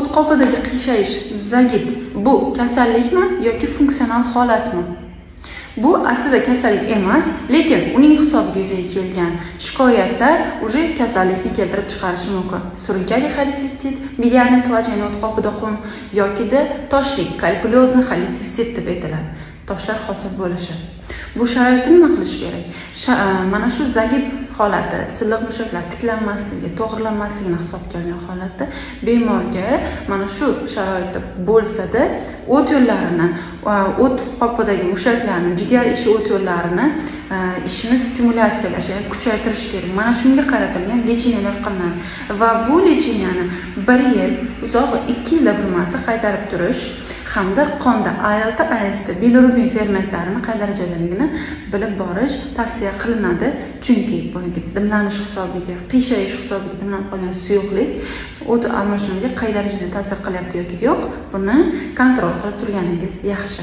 o't qopidagi qiyshaysh, zagib bu kasallikmi yoki funksional holatmi? Bu aslida kasallik emas, lekin uning hisobiga yuzaga kelgan shikoyatlar уже kasallikni keltirib chiqarishi mumkin. Surunkali xolesistit, biliarniy sложение o't qopida qum yokida toshlik, kalkulyozni xolesistit deb aytiladi. Toshlar hosil bo'lishi. Bu sharoitda nima qilish kerak? Mana shu zagib holati, silliq mushaklar tiklanmasligi, to'g'rilanmasligini hisobga olgan holatda bemorga mana shu sharoitda bo'lsa-da, o't yo'llarini, o't qopidagi mushaklarni, jigar ichi o't yo'llarini ishini stimulyatsiyalash, ya'ni kuchaytirish kerak. Mana shunga qaratilgan lecheniyalar qilinadi va bu lecheniyani 1 yil, uzog'i 2 yilda bir marta qaytarib turish hamda qonda ALT, AST, bilirubin fermentlarini qay darajadaligini bilib borish tavsiya qilinadi. Chunki boyagi dimlanish hisobiga, qiyshaysh hisobiga dimlanib qolgan suyuqlik o't almashinuviga qay darajada ta'sir qilyapti yoki yo'q, buni kontrol qilib turganingiz yaxshi.